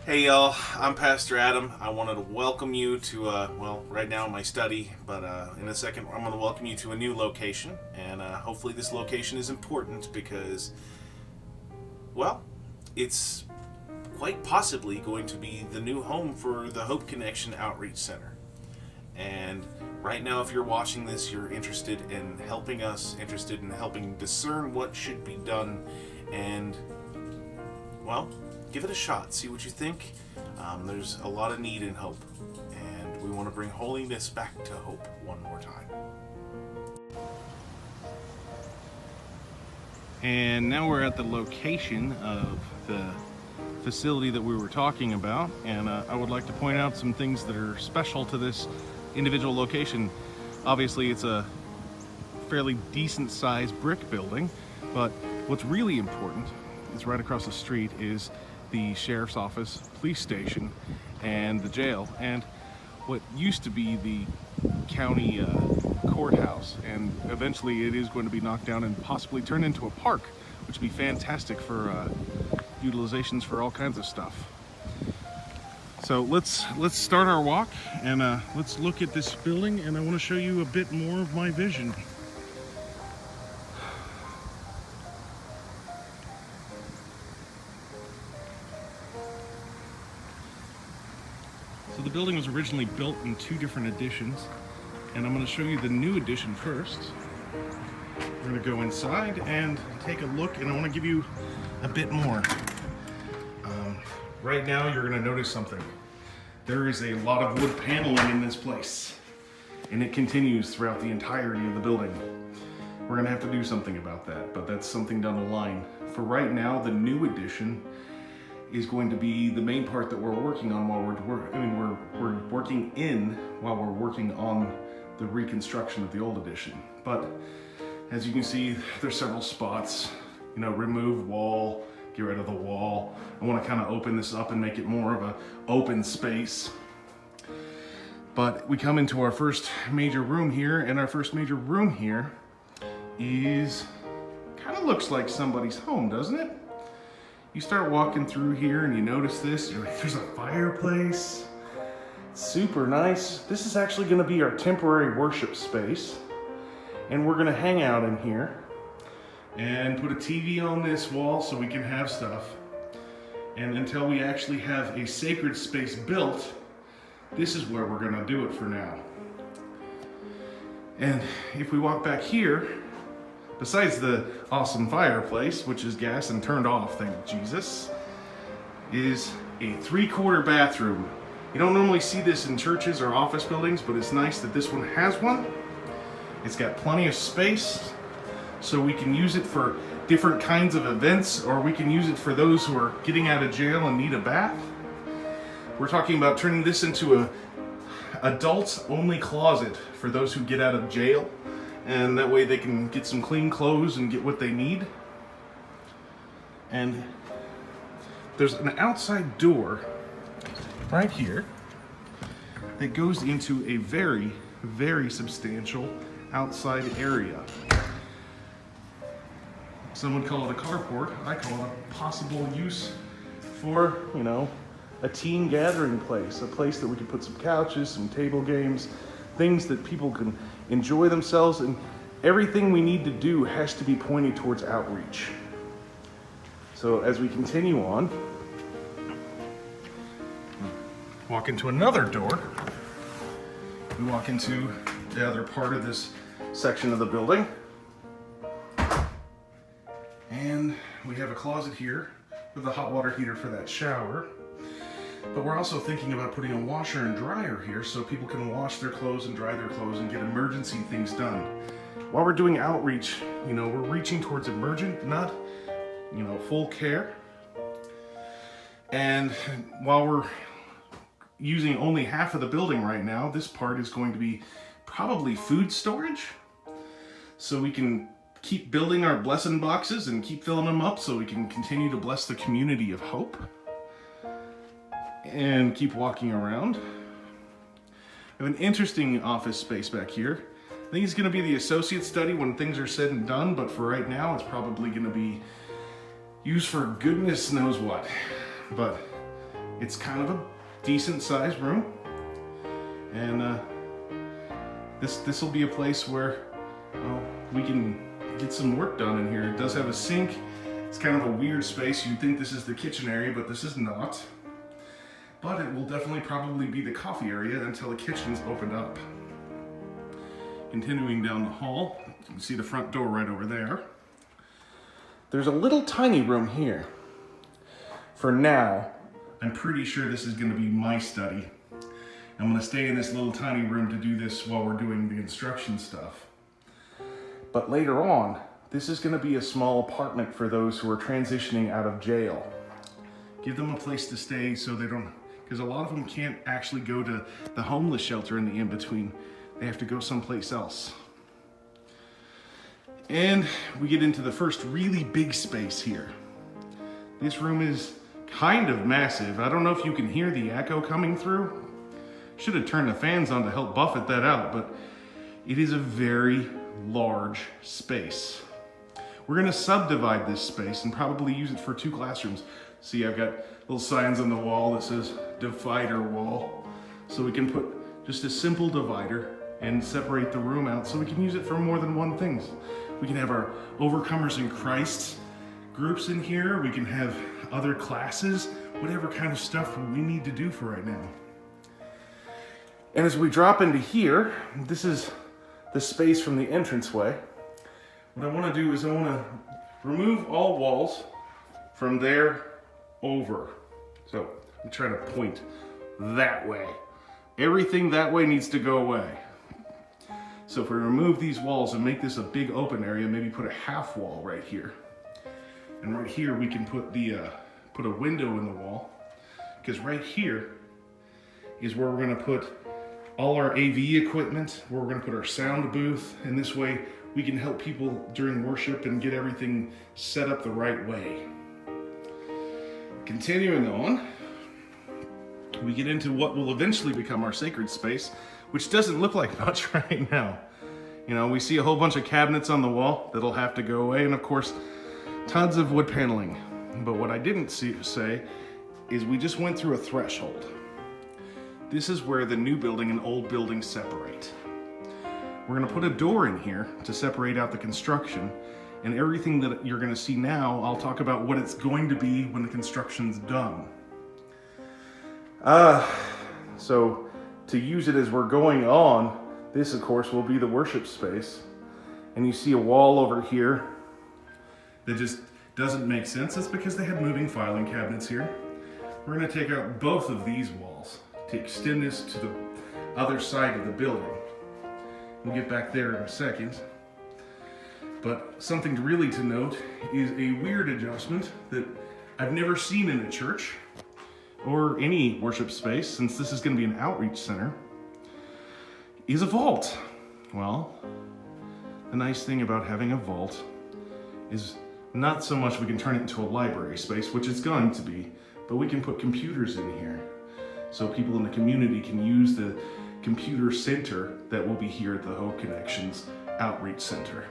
Hey y'all, I'm Pastor Adam. I wanted to welcome you to, right now my study, but in a second I'm going to welcome you to a new location, and hopefully this location is important because, well, it's quite possibly going to be the new home for the Hope ConneXion Outreach Center. And right now, if you're watching this, you're interested in helping us, interested in helping discern what should be done, and, well, give it a shot. See what you think. There's a lot of need in Hope, and we want to bring holiness back to Hope one more time. And now we're at the location of the facility that we were talking about, and I would like to point out some things that are special to this individual location. Obviously, it's a fairly decent sized brick building, but what's really important is right across the street is the sheriff's office, police station, and the jail, and what used to be the county courthouse, and eventually it is going to be knocked down and possibly turned into a park, which would be fantastic for utilizations for all kinds of stuff. So let's start our walk, and let's look at this building, and I want to show you a bit more of my vision. So the building was originally built in two different editions, and I'm going to show you the new edition first. We're going to go inside and take a look, and I want to give you a bit more. Right now you're going to notice something. There is a lot of wood paneling in this place, and it continues throughout the entirety of the building. We're going to have to do something about that, but that's something down the line. For right now, the new edition is going to be the main part that we're working on while we're working in while we're working on the reconstruction of the old edition. But as you can see, there's several spots. Remove wall, get rid of the wall. I want to kind of open this up and make it more of an open space. But we come into our first major room here, and our first major room here is kind of looks like somebody's home, doesn't it? You start walking through here and you notice this. You're like, there's a fireplace. Super nice. This is actually going to be our temporary worship space, and we're going to hang out in here and put a TV on this wall so we can have stuff. And until we actually have a sacred space built, this is where we're going to do it for now. And if we walk back here, besides the awesome fireplace, which is gas and turned off, thank Jesus, is a 3/4 bathroom. You don't normally see this in churches or office buildings, but it's nice that this one has one. It's got plenty of space, so we can use it for different kinds of events, or we can use it for those who are getting out of jail and need a bath. We're talking about turning this into a adults-only closet for those who get out of jail, and that way they can get some clean clothes and get what they need. And there's an outside door right here that goes into a very, very substantial outside area. Some would call it a carport. I call it a possible use for, a teen gathering place, a place that we can put some couches, some table games, things that people can enjoy themselves, and everything we need to do has to be pointed towards outreach. So as we continue on, walk into another door. We walk into the other part of this section of the building, and we have a closet here with a hot water heater for that shower. But we're also thinking about putting a washer and dryer here so people can wash their clothes and dry their clothes and get emergency things done. While we're doing outreach, we're reaching towards emergent, not, full care. And while we're using only half of the building right now, this part is going to be probably food storage. So we can keep building our blessing boxes and keep filling them up so we can continue to bless the community of Hope. And keep walking around. I have an interesting office space back here. I think it's going to be the associate study when things are said and done, but for right now it's probably going to be used for goodness knows what. But It's kind of a decent sized room, and this will be a place where we can get some work done in here. It does have a sink. It's kind of a weird space. You'd think this is the kitchen area, but this is not. But it will definitely probably be the coffee area until the kitchen's opened up. Continuing down the hall, you can see the front door right over there. There's a little tiny room here. For now, I'm pretty sure this is going to be my study. I'm going to stay in this little tiny room to do this while we're doing the instruction stuff. But later on, this is going to be a small apartment for those who are transitioning out of jail. Give them a place to stay so they don't, because a lot of them can't actually go to the homeless shelter in the in-between. They have to go someplace else. And we get into the first really big space here. This room is kind of massive. I don't know if you can hear the echo coming through. Should have turned the fans on to help buffet that out, but it is a very large space. We're gonna subdivide this space and probably use it for 2 classrooms. See, I've got little signs on the wall that says divider wall. So we can put just a simple divider and separate the room out so we can use it for more than one thing. We can have our Overcomers in Christ groups in here. We can have other classes, whatever kind of stuff we need to do for right now. And as we drop into here, this is the space from the entranceway. What I want to do is I want to remove all walls from there over. So I'm trying to point that way. Everything that way needs to go away. So if we remove these walls and make this a big open area, maybe put a half wall right here. And right here we can put put a window in the wall, because right here is where we're going to put all our AV equipment, where we're going to put our sound booth, and this way we can help people during worship and get everything set up the right way. Continuing on, we get into what will eventually become our sacred space, which doesn't look like much right now. You know, we see a whole bunch of cabinets on the wall that'll have to go away, and of course, tons of wood paneling. But what I didn't say is we just went through a threshold. This is where the new building and old building separate. We're gonna put a door in here to separate out the construction, and everything that you're gonna see now, I'll talk about what it's going to be when the construction's done. So to use it as we're going on, this of course will be the worship space. And you see a wall over here that just doesn't make sense. That's because they had moving filing cabinets here. We're gonna take out both of these walls to extend this to the other side of the building. We'll get back there in a second. But something really to note is a weird adjustment that I've never seen in a church or any worship space, since this is going to be an outreach center, is a vault. Well, the nice thing about having a vault is not so much we can turn it into a library space, which it's going to be, but we can put computers in here so people in the community can use the computer center that will be here at the Hope ConneXion Outreach Center.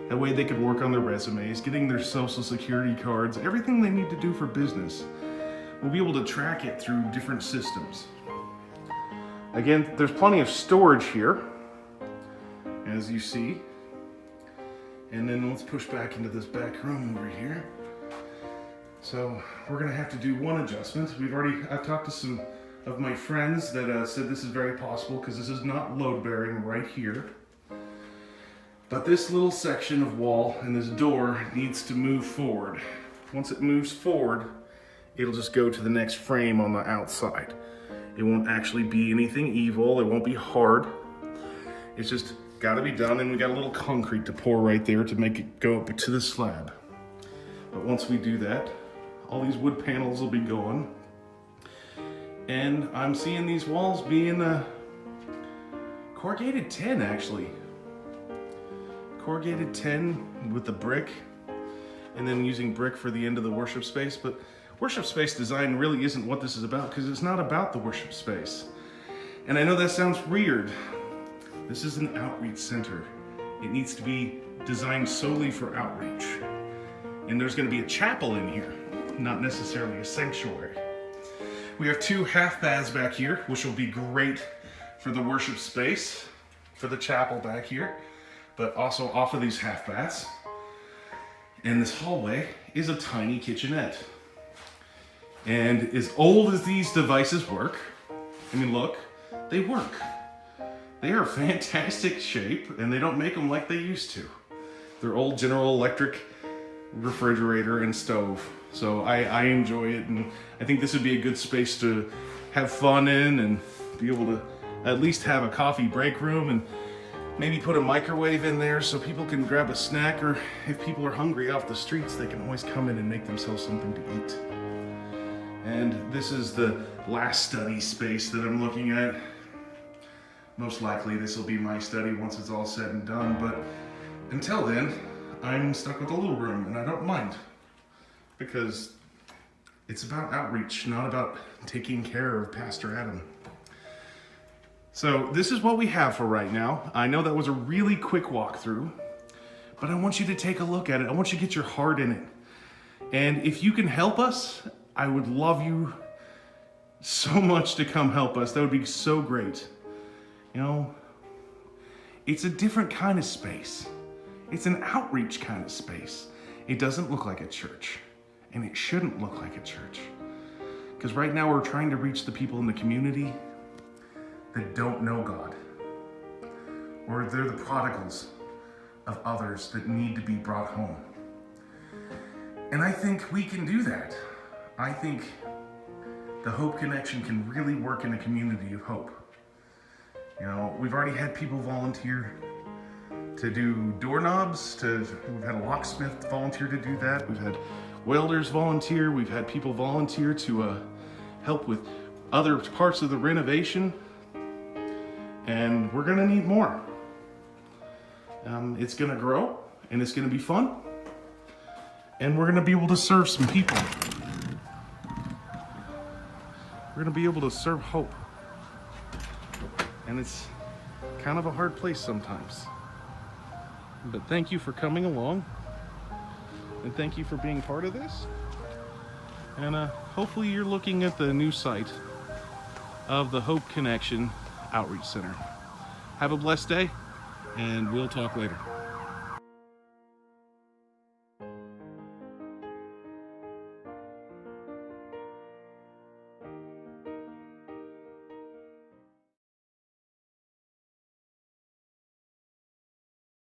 That way they could work on their resumes, getting their social security cards, everything they need to do for business. We'll be able to track it through different systems. Again, there's plenty of storage here, as you see. And then let's push back into this back room over here. So we're gonna have to do one adjustment. I've talked to some of my friends that said this is very possible because this is not load bearing right here. But this little section of wall and this door needs to move forward. Once it moves forward, it'll just go to the next frame on the outside. It won't actually be anything evil. It won't be hard. It's just gotta be done, and we got a little concrete to pour right there to make it go up to the slab. But once we do that, all these wood panels will be gone. And I'm seeing these walls being corrugated tin, actually. Corrugated tin with the brick, and then using brick for the end of the worship space. But worship space design really isn't what this is about, because it's not about the worship space. And I know that sounds weird. This is an outreach center. It needs to be designed solely for outreach. And there's going to be a chapel in here, not necessarily a sanctuary. We have 2 half baths back here, which will be great for the worship space, for the chapel back here, but also off of these half baths. And this hallway is a tiny kitchenette. And as old as these devices work, I mean, look, they work. They are fantastic shape, and they don't make them like they used to. They're old General Electric refrigerator and stove. So I enjoy it, and I think this would be a good space to have fun in and be able to at least have a coffee break room and maybe put a microwave in there so people can grab a snack, or if people are hungry off the streets, they can always come in and make themselves something to eat. And this is the last study space that I'm looking at. Most likely this will be my study once it's all said and done, but until then, I'm stuck with a little room, and I don't mind, because it's about outreach, not about taking care of Pastor Adam. So this is what we have for right now. I know that was a really quick walkthrough, but I want you to take a look at it. I want you to get your heart in it. And if you can help us, I would love you so much to come help us. That would be so great. You know, it's a different kind of space. It's an outreach kind of space. It doesn't look like a church, and it shouldn't look like a church. Because right now we're trying to reach the people in the community that don't know God, or they're the prodigals of others that need to be brought home. And I think we can do that. I think the Hope Connection can really work in a community of hope. You know, we've already had people volunteer to do doorknobs, we've had a locksmith volunteer to do that, we've had welders volunteer, we've had people volunteer to help with other parts of the renovation, and we're gonna need more. It's gonna grow, and it's gonna be fun, and we're gonna be able to serve some people. We're gonna be able to serve hope. And it's kind of a hard place sometimes. But thank you for coming along, and thank you for being part of this. And hopefully you're looking at the new site of the Hope ConneXion Outreach Center. Have a blessed day, and we'll talk later.